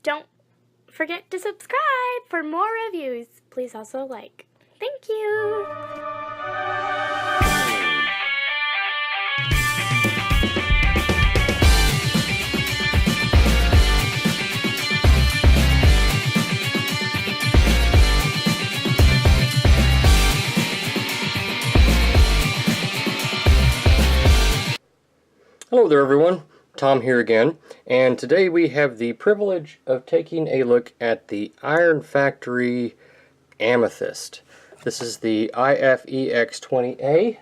don't forget to subscribe for more reviews. Please also like. Thank you. Hello there everyone, Tom here again, and today we have the privilege of taking a look at the Iron Factory Amethyst. This is the IF EX-20A,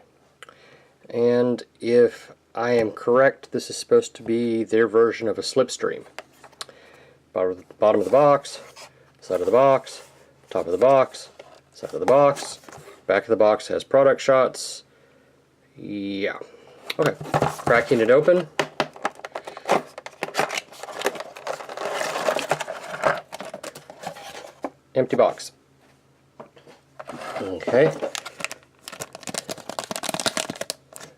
and if I am correct, this is supposed to be their version of a slipstream. Bottom of the box, side of the box, top of the box, side of the box, back of the box has product shots. Yeah. Okay, cracking it open. Empty box. Okay.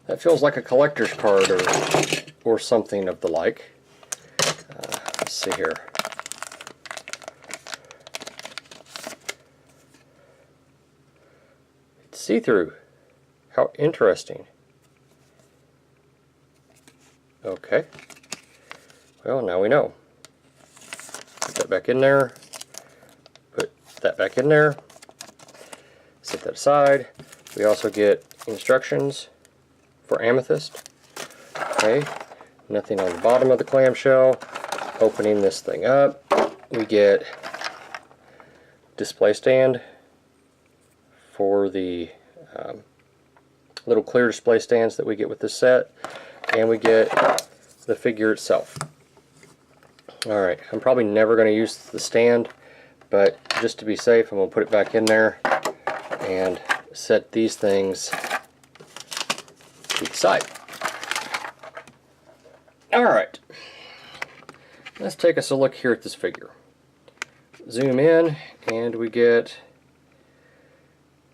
That feels like a collector's card or something of the like. Let's see here. It's see-through. How interesting. Okay, well now we know. Put that back in there, put that back in there, set that aside. We also get instructions for Amethyst. Okay, nothing on the bottom of the clamshell. Opening this thing up, we get display stand for the little clear display stands that we get with this set. And we get the figure itself. Alright, I'm probably never going to use the stand, but just to be safe, I'm going to put it back in there and set these things to the side. Alright, let's take us a look here at this figure. Zoom in, and we get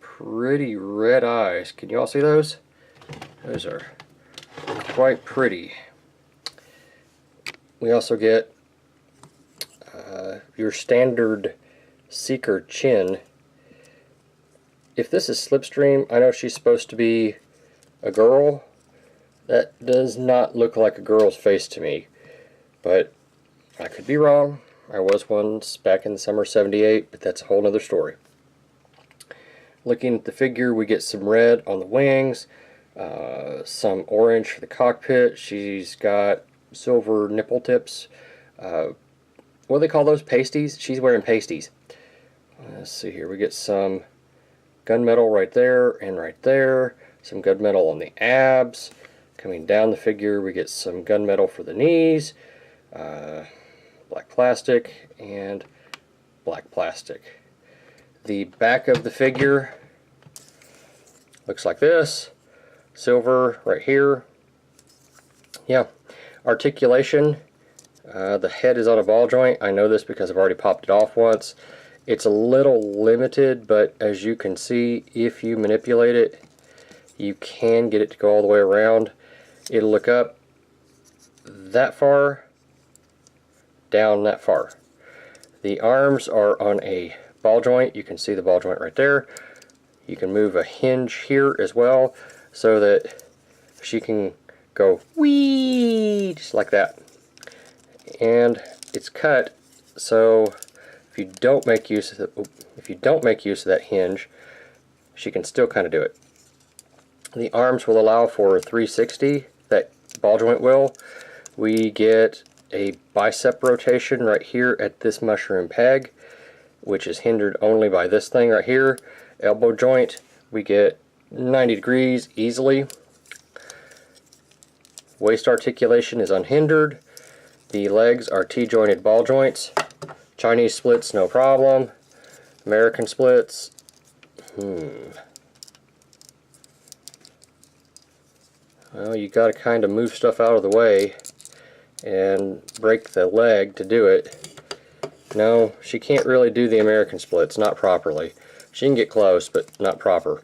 pretty red eyes. Can you all see those? Those are quite pretty. We also get your standard Seeker chin. If this is Slipstream, I know she's supposed to be a girl. That does not look like a girl's face to me, but I could be wrong. I was once back in the summer '78, but that's a whole other story. Looking at the figure, we get some red on the wings, some orange for the cockpit. She's got silver nipple tips. What do they call those? Pasties? She's wearing pasties. Let's see here. We get some gunmetal right there and right there. Some gunmetal on the abs. Coming down the figure, we get some gunmetal for the knees. Black plastic and black plastic. The back of the figure looks like this. Silver right here. Yeah, articulation. The head is on a ball joint. I know this because I've already popped it off once. It's a little limited, but as you can see, if you manipulate it, you can get it to go all the way around. It'll look up that far, down that far. The arms are on a ball joint. You can see the ball joint right there. You can move a hinge here as well, so that she can go wee, just like that. And it's cut so if you don't make use of that hinge, she can still kind of do it. The arms will allow for 360. That ball joint will. We get a bicep rotation right here at this mushroom peg, which is hindered only by this thing right here. Elbow joint, we get 90 degrees easily. Waist articulation is unhindered. The legs are T-jointed ball joints. Chinese splits, no problem. American splits, well, you got to kind of move stuff out of the way and break the leg to do it. No, she can't really do the American splits, not properly. She can get close, but not proper.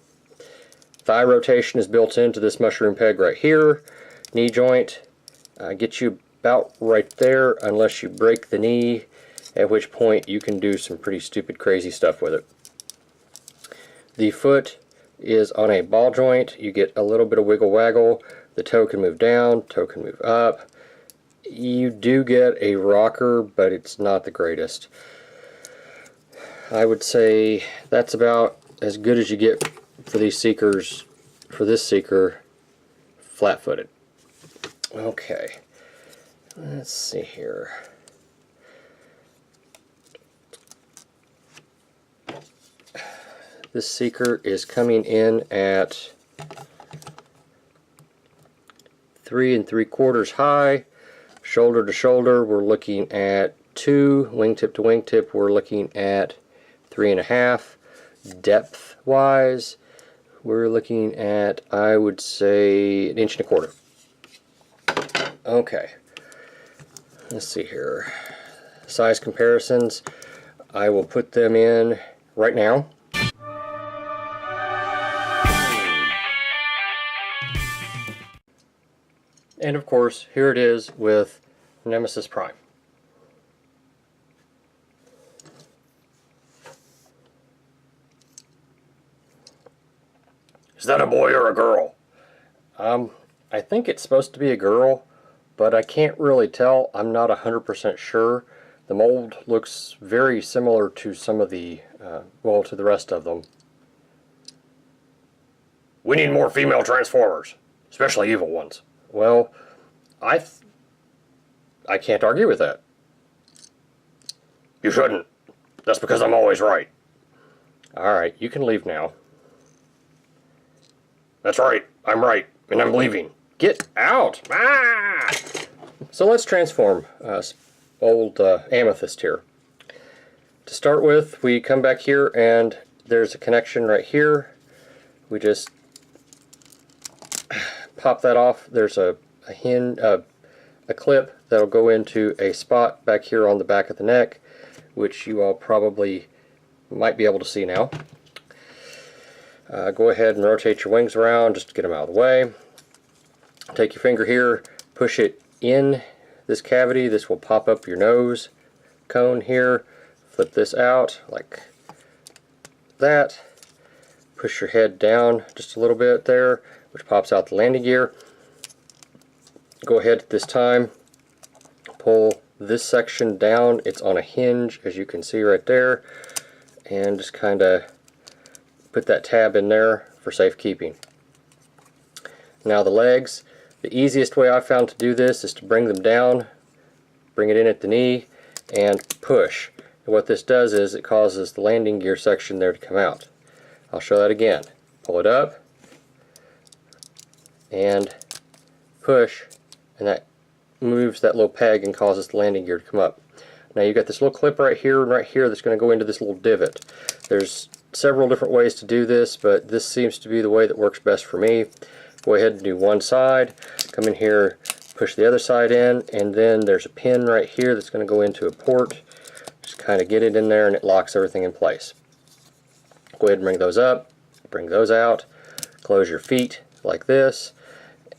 Thigh rotation is built into this mushroom peg right here. Knee joint gets you about right there unless you break the knee at which point you can do some pretty stupid, crazy stuff with it. The foot is on a ball joint. You get a little bit of wiggle waggle. The toe can move down, toe can move up. You do get a rocker, but it's not the greatest. I would say that's about as good as you get for these seekers, for this seeker, flat-footed. Okay, let's see here. This seeker is coming in at 3 3/4 high. Shoulder to shoulder, we're looking at 2. Wingtip to wingtip, we're looking at 3.5. Depth wise, we're looking at, I would say, 1.25 inches. Okay, let's see here. Size comparisons, I will put them in right now. And of course, here it is with Nemesis Prime. Is that a boy or a girl? I think it's supposed to be a girl, but I can't really tell. I'm not 100% sure. The mold looks very similar to some of the, well, to the rest of them. We need more female Transformers, especially evil ones. Well, I can't argue with that. You shouldn't. That's because I'm always right. Alright, you can leave now. That's right, I'm right, and I'm leaving. Get out! Ah! So let's transform old Amethyst here. To start with, we come back here and there's a connection right here. We just pop that off. There's a clip that'll go into a spot back here on the back of the neck, which you all probably might be able to see now. Go ahead and rotate your wings around just to get them out of the way. Take your finger here, push it in this cavity. This will pop up your nose cone here. Flip this out like that. Push your head down just a little bit there, which pops out the landing gear. Go ahead at this time, pull this section down. It's on a hinge, as you can see right there, and just kind of put that tab in there for safekeeping. Now the legs, the easiest way I found to do this is to bring them down, bring it in at the knee, and push. And what this does is it causes the landing gear section there to come out. I'll show that again. Pull it up and push, and that moves that little peg and causes the landing gear to come up. Now you've got this little clip right here and right here that's going to go into this little divot. There's several different ways to do this, but this seems to be the way that works best for me. Go ahead and do one side, come in here, push the other side in, and then there's a pin right here that's going to go into a port. Just kind of get it in there and it locks everything in place. Go ahead and bring those up, bring those out, close your feet like this,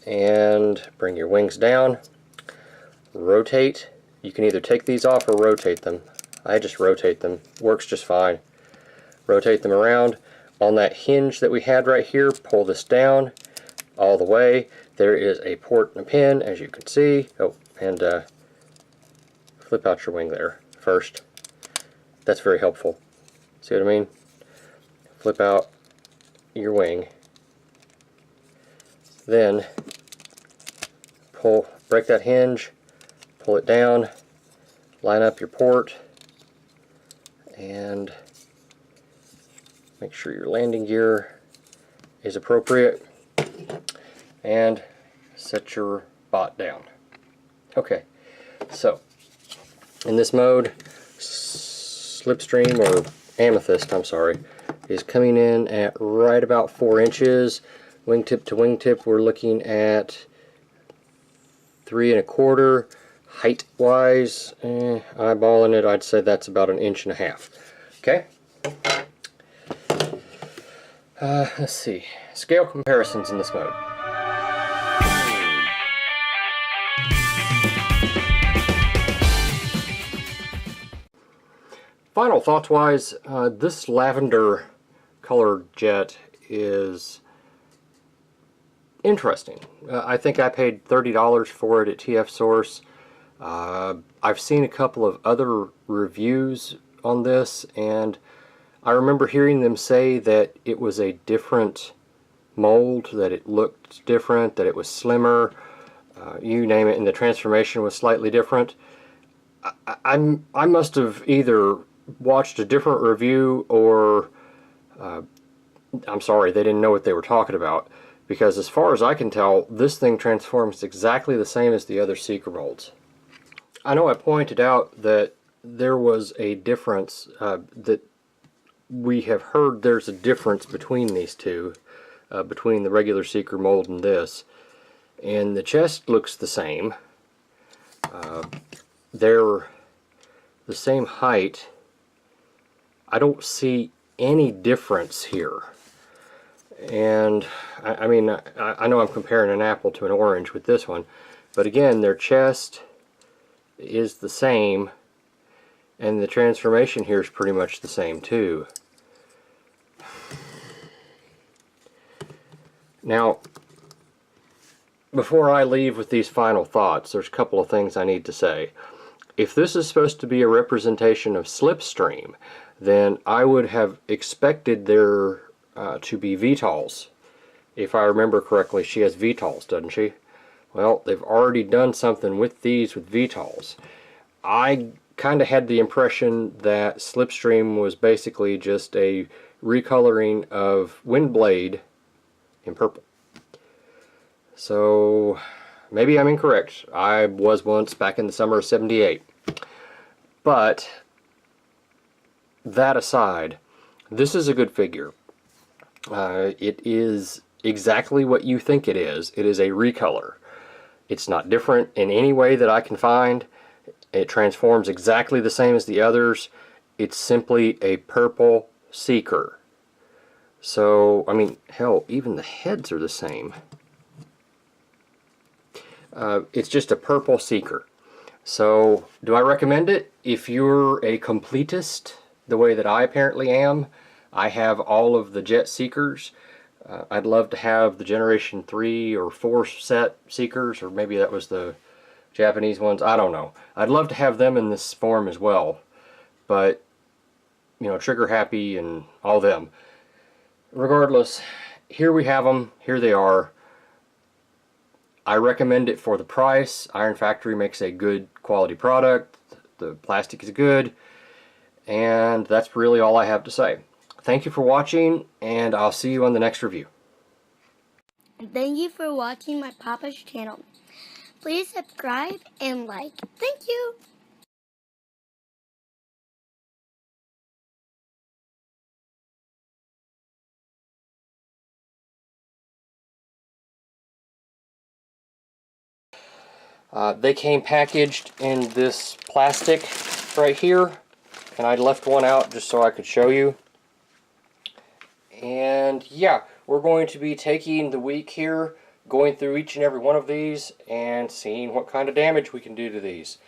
and bring your wings down. Rotate. You can either take these off or rotate them. I just rotate them. Works just fine. Rotate them around. On that hinge that we had right here, pull this down all the way. There is a port and a pin, as you can see. Oh, and flip out your wing there first. That's very helpful. See what I mean? Flip out your wing. Then break that hinge, pull it down, line up your port, and make sure your landing gear is appropriate, and set your bot down. Okay, so in this mode, Slipstream, or Amethyst, I'm sorry, is coming in at right about 4 inches. Wingtip to wingtip, we're looking at 3 1/4. Height wise, eyeballing it, I'd say that's about 1.5 inches. Okay. Let's see. Scale comparisons in this mode. final thoughts wise, this lavender colored jet is interesting. I think I paid $30 for it at TF Source. I've seen a couple of other reviews on this, and I remember hearing them say that it was a different mold, that it looked different, that it was slimmer, you name it, and the transformation was slightly different. I must have either watched a different review or I'm sorry, they didn't know what they were talking about, because as far as I can tell, this thing transforms exactly the same as the other Seeker molds. I know I pointed out that there was a difference, that we have heard there's a difference between these two, between the regular Seeker mold and this. And the chest looks the same. They're the same height. I don't see any difference here. And I mean, I know I'm comparing an apple to an orange with this one, but again, their chest is the same, and the transformation here is pretty much the same too. Now, before I leave with these final thoughts, there's a couple of things I need to say. If this is supposed to be a representation of Slipstream, then I would have expected there to be VTOLs. If I remember correctly, she has VTOLs, doesn't she? Well, they've already done something with these with VTOLs. I kind of had the impression that Slipstream was basically just a recoloring of Windblade in purple. So maybe I'm incorrect. I was once back in the summer of '78. But that aside, this is a good figure. It is exactly what you think it is. It is a recolor. It's not different in any way that I can find. It transforms exactly the same as the others. It's simply a purple Seeker. So, I mean, hell, even the heads are the same. It's just a purple Seeker. So, do I recommend it? If you're a completist, the way that I apparently am, I have all of the Jet Seekers. I'd love to have the Generation 3 or 4 set Seekers, or maybe that was the Japanese ones. I don't know. I'd love to have them in this form as well. But, you know, Trigger Happy and all them. Regardless, here we have them. Here they are. I recommend it for the price. Iron Factory makes a good quality product. The plastic is good. And that's really all I have to say. Thank you for watching, and I'll see you on the next review. Thank you for watching my Papa's channel. Please subscribe and like. Thank you. They came packaged in this plastic right here, and I left one out just so I could show you. And yeah, we're going to be taking the week here, going through each and every one of these and seeing what kind of damage we can do to these.